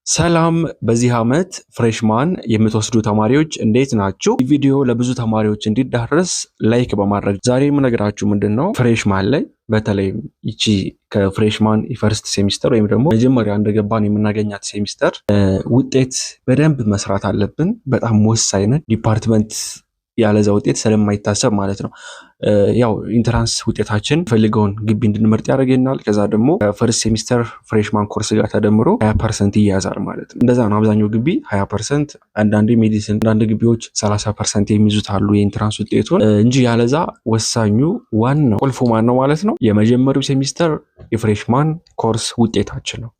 ሰላም በዚህ ዓመት ፍሬሽማን የምትወስዱ ተማሪዎች እንዴት ናችሁ? ይህ ቪዲዮ ለብዙ ተማሪዎች እንዲዳረስ ላይክ በማድረግ ዛሬ የምነግራችሁ ምንድነው ፍሬሽማን ላይ በተለይ ይቺ ከፍሬሽማን የፈርስት ሴሚስተር ወይም ደግሞ መጀመሪያ እንደገባን የምናገኛት ሴሚስተር ውጤት በደንብ መስራት አለብን። በጣም ወሳኝ ነው። ዲፓርትመንት ያለዛ ውጤት ስለማይታሰብ ማለት ነው። ያው ኢንትራንስ ውጤታችን ፈልገውን ግቢ እንድንመርጥ ያደርገናል። ከዛ ደግሞ ፈርስት ሴሚስተር ፍሬሽማን ኮርስ ጋር ተደምሮ 20% ይያዛል ማለት ነው። እንደዛ ነው። አብዛኛው ግቢ 20%፣ አንዳንድ ሜዲሲን፣ አንዳንድ ግቢዎች 30% የሚይዙት አሉ የኢንትራንስ ውጤቱን እንጂ ያለዛ ወሳኙ ዋናው ቁልፉ ማን ነው ማለት ነው የመጀመሪያው ሴሚስተር የፍሬሽማን ኮርስ ውጤታችን ነው።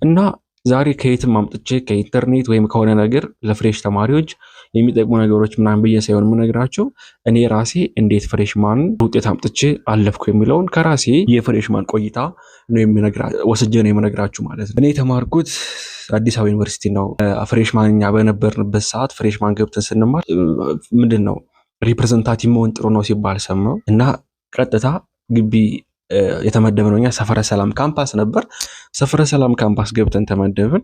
እና ዛሬ ከየትም አምጥቼ ከኢንተርኔት ወይም ከሆነ ነገር ለፍሬሽ ተማሪዎች የሚጠቅሙ ነገሮች ምናምን ብዬ ሳይሆን የምነግራቸው እኔ ራሴ እንዴት ፍሬሽማን ውጤት አምጥቼ አለፍኩ የሚለውን ከራሴ የፍሬሽማን ቆይታ ነው ወስጄ ነው የምነግራችሁ ማለት ነው። እኔ የተማርኩት አዲስ አበባ ዩኒቨርሲቲ ነው። ፍሬሽማን እኛ በነበርንበት ሰዓት ፍሬሽማን ገብተን ስንማር ምንድን ነው ሪፕሬዘንታቲቭ መሆን ጥሩ ነው ሲባል ሰማሁ እና ቀጥታ ግቢ የተመደብነው እኛ ሰፈረ ሰላም ካምፓስ ነበር። ሰፈረ ሰላም ካምፓስ ገብተን ተመደብን።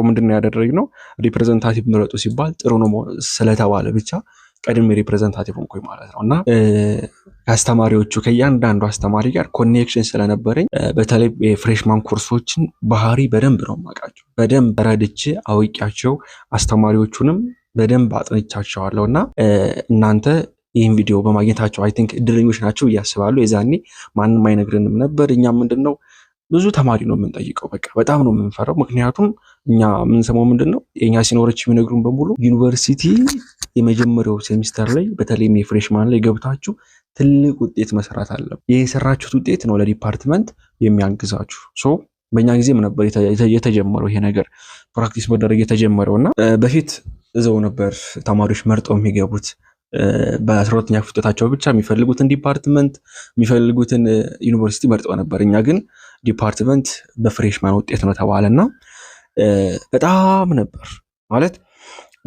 ምንድነው ያደረግነው ሪፕሬዘንታቲቭ ምረጡ ሲባል ጥሩ ነው ስለተባለ ብቻ ቀድሜ ሪፕሬዘንታቲቭ ሆንኩኝ ማለት ነው። እና ከአስተማሪዎቹ ከእያንዳንዱ አስተማሪ ጋር ኮኔክሽን ስለነበረኝ በተለይ የፍሬሽማን ኮርሶችን ባህሪ በደንብ ነው የማውቃቸው። በደንብ ረድቼ አውቂያቸው አስተማሪዎቹንም በደንብ አጥንቻቸዋለሁ። እና እናንተ ይህን ቪዲዮ በማግኘታቸው አይ ቲንክ እድለኞች ናቸው እያስባሉ። የዛኔ ማንም አይነግርንም ነበር። እኛ ምንድነው ብዙ ተማሪ ነው የምንጠይቀው። በቃ በጣም ነው የምንፈራው። ምክንያቱም እኛ የምንሰማው ምንድነው የኛ ሲኖሮች የሚነግሩን በሙሉ ዩኒቨርሲቲ የመጀመሪያው ሴሚስተር ላይ በተለይም የፍሬሽማን ላይ ገብታችሁ ትልቅ ውጤት መስራት አለበት። ይህ የሰራችሁት ውጤት ነው ለዲፓርትመንት የሚያግዛችሁ። በእኛ ጊዜም ነበር የተጀመረው ይሄ ነገር ፕራክቲስ መደረግ የተጀመረው። እና በፊት እዛው ነበር ተማሪዎች መርጠው የሚገቡት በ12ኛ ክፍል ውጤታቸው ብቻ የሚፈልጉትን ዲፓርትመንት የሚፈልጉትን ዩኒቨርሲቲ መርጠው ነበር። እኛ ግን ዲፓርትመንት በፍሬሽማን ውጤት ነው ተባለና በጣም ነበር ማለት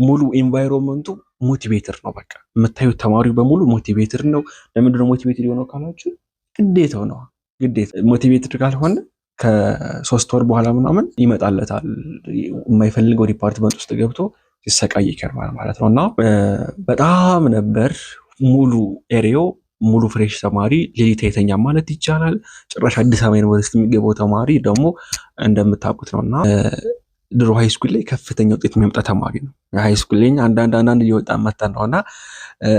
ሙሉ ኤንቫይሮንመንቱ ሞቲቬተር ነው። በቃ የምታዩት ተማሪው በሙሉ ሞቲቬተር ነው። ለምንድነው ሞቲቬተር የሆነው ካላችሁ ግዴታው ነው። ግዴታ ሞቲቬተር ካልሆነ ከ3 ወር በኋላ ምናምን ይመጣለታል የማይፈልገው ዲፓርትመንት ውስጥ ገብቶ ሲሰቃይ ይከርማል ማለት ነው። እና በጣም ነበር ሙሉ ኤሪያው ሙሉ ፍሬሽ ተማሪ ሌሊት አይተኛ ማለት ይቻላል። ጭራሽ አዲስ አበባ ዩኒቨርሲቲ የሚገባው ተማሪ ደግሞ እንደምታውቁት ነውና ድሮ ሃይ ስኩል ላይ ከፍተኛ ውጤት የሚያመጣ ተማሪ ነው። ሃይ ስኩል ላይ አንዳንድ እየወጣ መጣን ነውና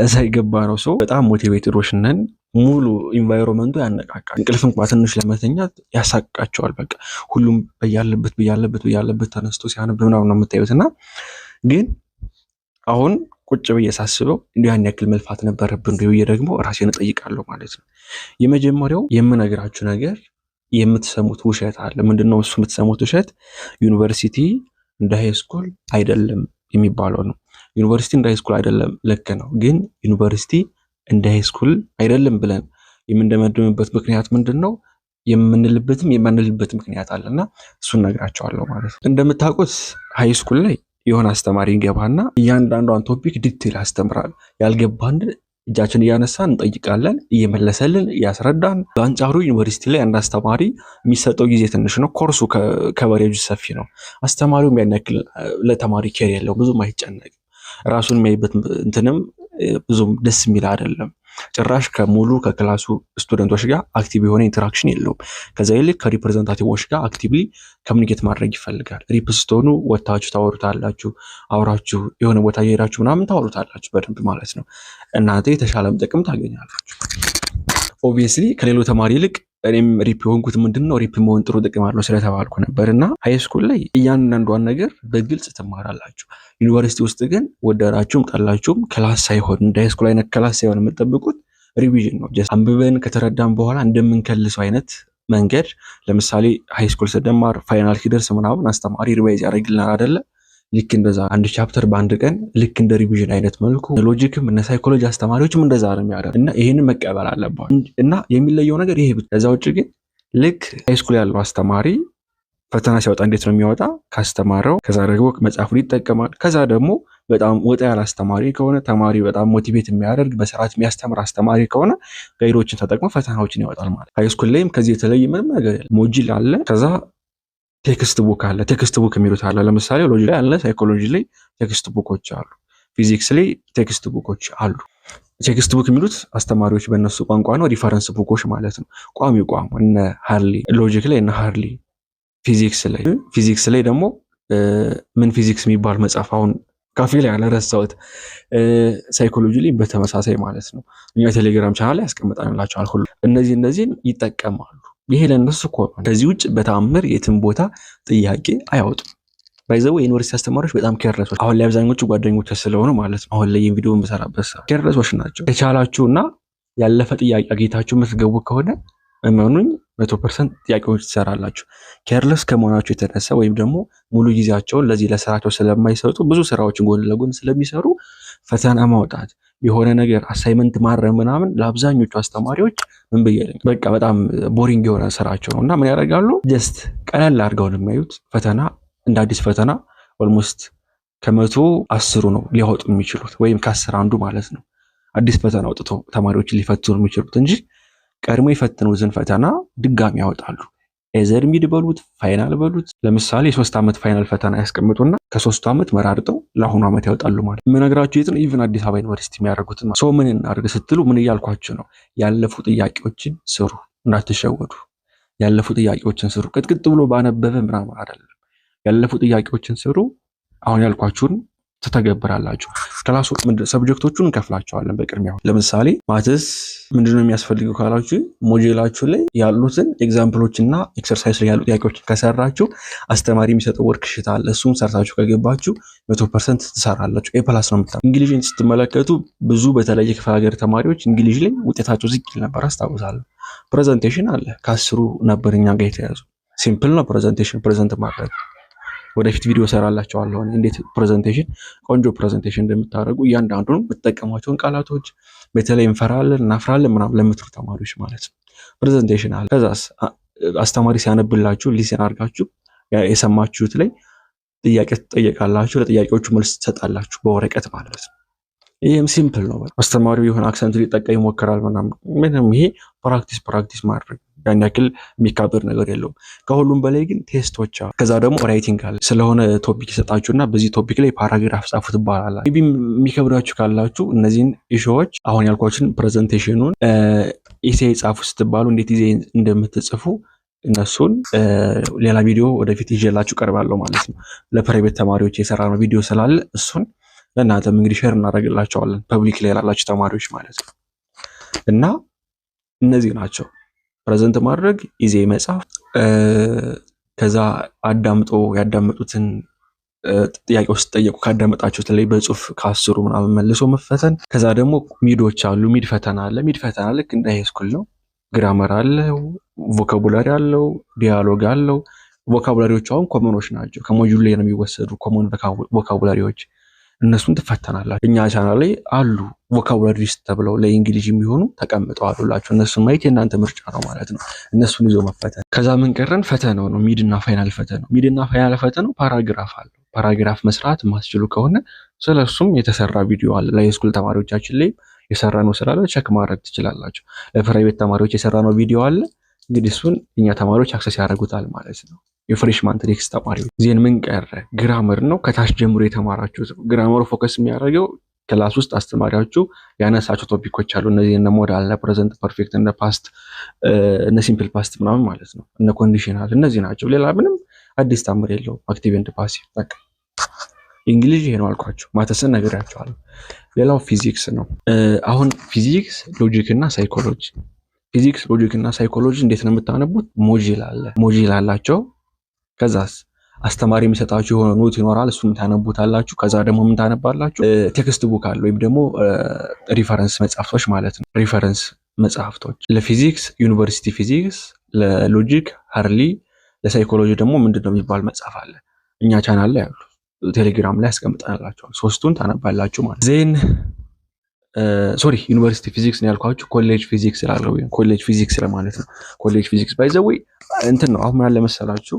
እዛ ይገባ ነው። በጣም ሞቲቬትዶች ነን። ሙሉ ኢንቫይሮንመንቱ ያነቃቃል። እንቅልፍ እንኳን ትንሽ ለመተኛት ያሳቃቸዋል። በቃ ሁሉም በያለበት ተነስቶ ሲያነብ ምናምን ነው የምታዩትና ግን አሁን ቁጭ ብዬ ሳስበው እንዲህ ያን ያክል መልፋት ነበረብን ብዬ ደግሞ ራሴን እጠይቃለሁ ማለት ነው። የመጀመሪያው የምነግራችሁ ነገር የምትሰሙት ውሸት አለ። ምንድነው እሱ የምትሰሙት ውሸት? ዩኒቨርሲቲ እንደ ሃይ ስኩል አይደለም የሚባለው ነው። ዩኒቨርሲቲ እንደ ሃይ ስኩል አይደለም፣ ልክ ነው። ግን ዩኒቨርሲቲ እንደ ሃይ ስኩል አይደለም ብለን የምንደመድምበት ምክንያት ምንድነው? የምንልበትም የማንልበት ምክንያት አለና እሱን ነግራቸዋለሁ ማለት ነው። እንደምታውቁት ሃይ ስኩል ላይ የሆነ አስተማሪ ይገባና እያንዳንዷን ቶፒክ ዲቴል ያስተምራል። ያልገባን እጃችን እያነሳን እንጠይቃለን፣ እየመለሰልን ያስረዳን። በአንጻሩ ዩኒቨርሲቲ ላይ አንድ አስተማሪ የሚሰጠው ጊዜ ትንሽ ነው፣ ኮርሱ ከቨሬጁ ሰፊ ነው። አስተማሪውም ያን ያክል ለተማሪ ኬር የለው፣ ብዙም አይጨነቅም። ራሱን የሚያይበት እንትንም ብዙም ደስ የሚል አይደለም። ጭራሽ ከክላሱ ስቱደንቶች ጋር አክቲቭ የሆነ ኢንተራክሽን የለውም። ከዛ ይልቅ ከሪፕሬዘንታቲቮች ጋር አክቲቭሊ ኮሚኒኬት ማድረግ ይፈልጋል። ሪፕ ስትሆኑ ወታችሁ ታወሩታላችሁ፣ አውራችሁ የሆነ ቦታ እየሄዳችሁ ምናምን ታወሩታላችሁ በደንብ ማለት ነው። እናንተ የተሻለም ጥቅም ታገኛላችሁ። ኦብቪየስሊ ከሌላው ተማሪ ይልቅ እኔም ሪፕ የሆንኩት ምንድነው ሪፕ መሆን ጥሩ ጥቅም አለው ስለተባልኩ ነበርና ሃይ ስኩል ላይ እያንዳንዷን ነገር በግልጽ ትማራላችሁ። ዩኒቨርሲቲ ውስጥ ግን ወደራችሁም ጠላችሁም ክላስ ሳይሆን እንደ ሃይ ስኩል አይነት ክላስ ሳይሆን የምትጠብቁት ሪቪዥን ነው። ጀስት አንብበን ከተረዳን በኋላ እንደምንከልሰው አይነት መንገድ። ለምሳሌ ሃይ ስኩል ስንማር ፋይናል ሲደርስ ምናምን አስተማሪ ሪቫይዝ ያደርግልናል አይደለ? ልክ እንደዛ አንድ ቻፕተር በአንድ ቀን ልክ እንደ ሪቪዥን አይነት መልኩ ሎጂክም እና ሳይኮሎጂ አስተማሪዎችም እንደዛ ነው የሚያደርጉት። እና ይሄንን መቀበል አለባችሁ። እና የሚለየው ነገር ይሄ ብቻ። ከዛ ውጭ ግን ልክ ሃይስኩል ያለው አስተማሪ ፈተና ሲያወጣ እንዴት ነው የሚያወጣ? ካስተማረው ከዛ ደግሞ መጽሐፉን ይጠቀማል። ከዛ ደግሞ በጣም ወጣ ያለ አስተማሪ ከሆነ ተማሪ በጣም ሞቲቬት የሚያደርግ በስርዓት የሚያስተምር አስተማሪ ከሆነ ጋይዶችን ተጠቅሞ ፈተናዎችን ያወጣል ማለት። ሃይስኩል ላይም ከዚህ የተለየ ምንም ነገር የለም። ሞጁል አለ። ከዛ ቴክስት ቡክ አለ። ቴክስት ቡክ የሚሉት አለ። ለምሳሌ ሎጂ ላይ አለ፣ ሳይኮሎጂ ላይ ቴክስት ቡኮች አሉ፣ ፊዚክስ ላይ ቴክስት ቡኮች አሉ። ቴክስት ቡክ የሚሉት አስተማሪዎች በእነሱ ቋንቋ ነው፣ ሪፈረንስ ቡኮች ማለት ነው። ቋሚ እነ ሃርሊ ሎጂክ ላይ እነ ሃርሊ። ፊዚክስ ላይ ደግሞ ምን ፊዚክስ የሚባል መጽሐፍ አሁን ካፌ ላይ ያለረሳሁት። ሳይኮሎጂ ላይ በተመሳሳይ ማለት ነው። እኛ ቴሌግራም ቻናል ላይ ያስቀምጠንላቸዋል ሁሉ። እነዚህን ይጠቀማሉ። ይሄ ለነሱ እኮ ነው። ከዚህ ውጭ በተአምር የትም ቦታ ጥያቄ አያወጡም። ባይዘው የዩኒቨርሲቲ አስተማሪዎች በጣም ኬርለሶች፣ አሁን ላይ አብዛኞቹ ጓደኞች ስለሆኑ ማለት ነው። አሁን ላይ ቪዲዮ የምሰራበት ሰዓት ኬርለሶች ናቸው። የቻላችሁና ያለፈ ጥያቄ አግኝታችሁ የምትገቡ ከሆነ እመኑኝ 100% ጥያቄዎች ትሰራላችሁ። ኬርለስ ከመሆናቸው የተነሳ ወይም ደግሞ ሙሉ ጊዜያቸውን ለዚህ ለስራቸው ስለማይሰጡ ብዙ ስራዎችን ጎን ለጎን ስለሚሰሩ ፈተና ማውጣት የሆነ ነገር አሳይመንት ማረም ምናምን ለአብዛኞቹ አስተማሪዎች ምን ብዬልኝ በቃ በጣም ቦሪንግ የሆነ ስራቸው ነውና ምን ያደርጋሉ? ጀስት ቀለል አድርገው ነው የሚያዩት። ፈተና እንደ አዲስ ፈተና ኦልሞስት ከመቶ 10 ነው ሊያወጡ የሚችሉት ወይም ከ10 አንዱ ማለት ነው። አዲስ ፈተና አውጥቶ ተማሪዎችን ሊፈትኑ የሚችሉት እንጂ ቀድሞ የፈተኑትን ፈተና ድጋሚ ያወጣሉ። ኤዘር ሚድ በሉት ፋይናል በሉት። ለምሳሌ የ3 ዓመት ፋይናል ፈተና ያስቀምጡና ከ3 ዓመት መራርጠው ለአሁኑ ዓመት ያወጣሉ ማለት። የምነግራችሁ የት ነው? ኢቭን አዲስ አበባ ዩኒቨርሲቲ የሚያደርጉት ነው። ምን እናድርግ ስትሉ ምን እያልኳችሁ ነው? ያለፉ ጥያቄዎችን ስሩ፣ እንዳትሸወዱ። ያለፉ ጥያቄዎችን ስሩ። ቅጥቅጥ ብሎ ባነበበ ምናምን አይደለም። ያለፉ ጥያቄዎችን ስሩ። አሁን ያልኳችሁን ትተገብራላችሁ። ክላሱ ሰብጀክቶቹን እንከፍላቸዋለን በቅድሚያ። ለምሳሌ ማትስ ምንድነው የሚያስፈልገው ካላችሁ ሞጁላችሁ ላይ ያሉትን ኤግዛምፕሎችና ኤክሰርሳይዝ ላይ ያሉ ጥያቄዎችን ከሰራችሁ አስተማሪ የሚሰጠው ወርክሺት አለ። እሱን ሰርታችሁ ከገባችሁ 100% ትሰራላችሁ። ኤ+ ነው የምታገኙት። እንግሊዝን ስትመለከቱ ብዙ በተለይ የክፍለ ሀገር ተማሪዎች እንግሊዝ ላይ ውጤታቸው ዝቅ ይል ነበር አስታውሳለሁ። ፕሬዘንቴሽን አለ ከ10 ነበር እኛ ጋር የተያዙ። ሲምፕል ነው ፕሬዘንቴሽን ፕሬዘንት ማድረግ። ወደፊት ቪዲዮ ሰራላችኋለሁ እንዴት ፕሬዘንቴሽን ቆንጆ ፕሬዘንቴሽን እንደምታደርጉ እያንዳንዱን የምትጠቀሟቸውን ቃላቶች በተለይ እንፈራለን እናፍራለን ምናምን ለምትሉ ተማሪዎች ማለት ነው። ፕሬዘንቴሽን አለ። ከዛስ አስተማሪ ሲያነብላችሁ ሊሰን አድርጋችሁ የሰማችሁት ላይ ጥያቄ ትጠየቃላችሁ። ለጥያቄዎቹ መልስ ትሰጣላችሁ በወረቀት ማለት ነው። ይሄም ሲምፕል ነው። አስተማሪው የሆነ አክሰንት ሊጠቀም ይሞክራል ምናምን። ይሄ ፕራክቲስ ማድረግ ያን ያክል የሚካበድ ነገር የለውም። ከሁሉም በላይ ግን ቴስቶች አሉ። ከዛ ደግሞ ራይቲንግ አለ። ስለሆነ ቶፒክ ይሰጣችሁና በዚህ ቶፒክ ላይ ፓራግራፍ ጻፉ ትባላላችሁ። ሜቢ የሚከብዳችሁ ካላችሁ እነዚህን ኢሹዎች አሁን ያልኳችሁን ፕሬዘንቴሽኑን ኢሴ ጻፉ ስትባሉ እንዴት ኢሴ እንደምትጽፉ እነሱን ሌላ ቪዲዮ ወደፊት ይዤላችሁ ቀርባለሁ ማለት ነው። ለፕራይቬት ተማሪዎች የሰራነው ቪዲዮ ስላለ እሱን ለእናንተም እንግዲህ ሼር እናደርግላቸዋለን ፐብሊክ ላይ ላላችሁ ተማሪዎች ማለት ነው። እና እነዚህ ናቸው ፕሬዘንት ማድረግ፣ ኢዜ መጻፍ፣ ከዛ ያዳመጡትን ጥያቄ ውስጥ ጠየቁ ካዳመጣችሁት ላይ በጽሁፍ ከ10 ምናምን መልሶ መፈተን። ከዛ ደግሞ ሚዶች አሉ። ሚድ ፈተና አለ። ሚድ ፈተና ልክ እንደ ሃይስኩል ነው። ግራመር አለው፣ ቮካቡላሪ አለው፣ ዲያሎግ አለው። ቮካቡላሪዎች አሁን ኮመኖች ናቸው። ከሞጁል ላይ ነው የሚወሰዱ ኮመን ቮካቡላሪዎች። እነሱን ትፈተናላችሁ። እኛ ቻናል ላይ አሉ ቮካቡላሪስ ተብለው ለእንግሊዝ የሚሆኑ ተቀምጠው አሉላችሁ። እነሱን ማየት የእናንተ ምርጫ ነው ማለት ነው። እነሱን ይዞ መፈተን። ከዛ ምን ቀረን? ፈተናው ነው። ሚድና ፋይናል ፈተናው። ሚድና ፋይናል ፈተናው ፓራግራፍ አለው። ፓራግራፍ መስራት ማስችሉ ከሆነ ስለሱም የተሰራ ቪዲዮ አለ። ለሃይስኩል ተማሪዎቻችን ላይ የሰራነው ስላለ ቸክ ማድረግ ትችላላችሁ። ለፕራይቬት ተማሪዎች የሰራነው ቪዲዮ አለ። እንግዲህ እሱን እኛ ተማሪዎች አክሰስ ያደርጉታል ማለት ነው። የፍሬሽማን ትሪክስ ተማሪዎች ዜን ምን ቀረ? ግራመር ነው። ከታች ጀምሮ የተማራችሁት ግራመሩ ፎከስ የሚያደርገው ክላስ ውስጥ አስተማሪያችሁ ያነሳቸው ቶፒኮች አሉ። እነዚህ እነ ሞዳል፣ እነ ፕሬዘንት ፐርፌክት፣ እነ ፓስት፣ እነ ሲምፕል ፓስት ምናምን ማለት ነው። እነ ኮንዲሽናል እነዚህ ናቸው። ሌላ ምንም አዲስ ታምር የለውም። አክቲቭ ኤንድ ፓሲቭ በቃ እንግሊዝ ይሄ ነው አልኳችሁ። ማተስን ነግሬያችኋለሁ። ሌላው ፊዚክስ ነው። አሁን ፊዚክስ ሎጂክ እና ሳይኮሎጂ ፊዚክስ ሎጂክ እና ሳይኮሎጂ እንዴት ነው የምታነቡት? ሞጁል አላቸው። ከዛስ አስተማሪ የሚሰጣችሁ የሆነ ኖት ይኖራል። እሱን ታነቡታላችሁ። ከዛ ደግሞ ምን ታነባላችሁ? ቴክስት ቡክ አለ ወይም ደግሞ ሪፈረንስ መጽሐፍቶች ማለት ነው። ሪፈረንስ መጽሐፍቶች ለፊዚክስ ዩኒቨርሲቲ ፊዚክስ፣ ለሎጂክ ሃርሊ፣ ለሳይኮሎጂ ደግሞ ምንድነው የሚባል መጽሐፍ አለ። እኛ ቻናል ላይ አሉ። ቴሌግራም ላይ አስቀምጠናላችኋል። ሶስቱን ታነባላችሁ ማለት ዜን ዩኒቨርሲቲ ፊዚክስ ነው ያልኳችሁ። ኮሌጅ ፊዚክስ ስላለው ኮሌጅ ፊዚክስ ለማለት ነው። ኮሌጅ ፊዚክስ ባይ ዘ ወይ እንትን ነው። አሁን ያለ መሰላችሁ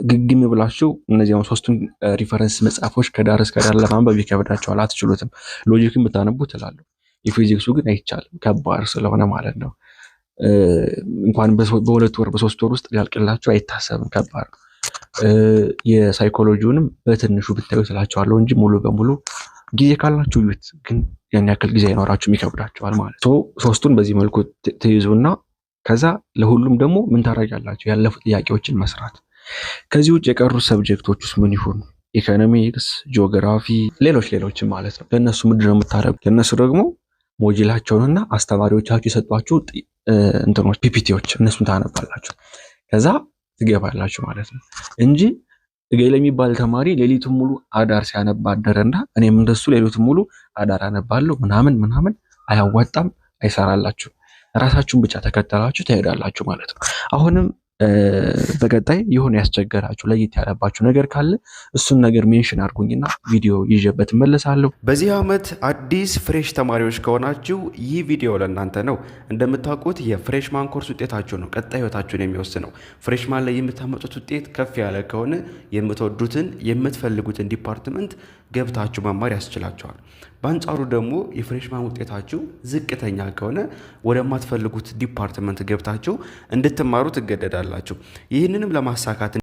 ግግም ብላችሁ እነዚያውን ሶስቱን ሪፈረንስ መጽሐፎች ከዳር እስከ ዳር ለማንበብ ይከብዳችኋል፣ አትችሉትም። ሎጂክን ብታነቡ ትላለሁ። የፊዚክሱ ግን አይቻልም፣ ከባድ ስለሆነ ማለት ነው። እንኳን በ2 ወር በ3 ወር ውስጥ ሊያልቅላችሁ አይታሰብም። ከባድ ነው። የሳይኮሎጂውንም በትንሹ ብታዩ ስላቸዋለሁ እንጂ ሙሉ በሙሉ ጊዜ ካላችሁ ዩት ግን ያን ያክል ጊዜ አይኖራችሁም፣ ይከብዳችኋል ማለት ነው። ሶስቱን በዚህ መልኩ ትይዙና ከዛ ለሁሉም ደግሞ ምን ታደርጋላችሁ? ያለፉ ጥያቄዎችን መስራት። ከዚህ ውጭ የቀሩት ሰብጀክቶች ውስጥ ምን ይሁን ኢኮኖሚክስ፣ ጂኦግራፊ፣ ሌሎችም ማለት ነው። ለእነሱ ምንድን ነው የምታደርጉት? ለእነሱ ደግሞ ሞጁላቸውንና አስተማሪዎቻችሁ የሰጧችሁ እንትኖች ፒፒቲዎች እነሱን ታነባላችሁ። ከዛ ትገባላችሁ ማለት ነው እንጂ እገሌ የሚባል ተማሪ ሌሊቱን ሙሉ አዳር ሲያነባ አደረና እኔም እንደሱ ሌሊቱን ሙሉ አዳር አነባለሁ ምናምን አያዋጣም፣ አይሰራላችሁ። ራሳችሁን ብቻ ተከተላችሁ ትሄዳላችሁ ማለት ነው። አሁንም በቀጣይ የሆነ ያስቸገራችሁ ለየት ያለባችሁ ነገር ካለ እሱን ነገር ሜንሽን አድርጉኝና ቪዲዮ ይዤበት እመለሳለሁ። በዚህ ዓመት አዲስ ፍሬሽ ተማሪዎች ከሆናችሁ ይህ ቪዲዮ ለእናንተ ነው። እንደምታውቁት የፍሬሽማን ኮርስ ውጤታችሁ ነው ቀጣይ ህይወታችሁን የሚወስነው። ፍሬሽማን ላይ የምታመጡት ውጤት ከፍ ያለ ከሆነ የምትወዱትን የምትፈልጉትን ዲፓርትመንት ገብታችሁ መማር ያስችላችኋል። በአንጻሩ ደግሞ የፍሬሽማን ውጤታችሁ ዝቅተኛ ከሆነ ወደማትፈልጉት ዲፓርትመንት ገብታችሁ እንድትማሩ ትገደዳላችሁ። ይህንንም ለማሳካት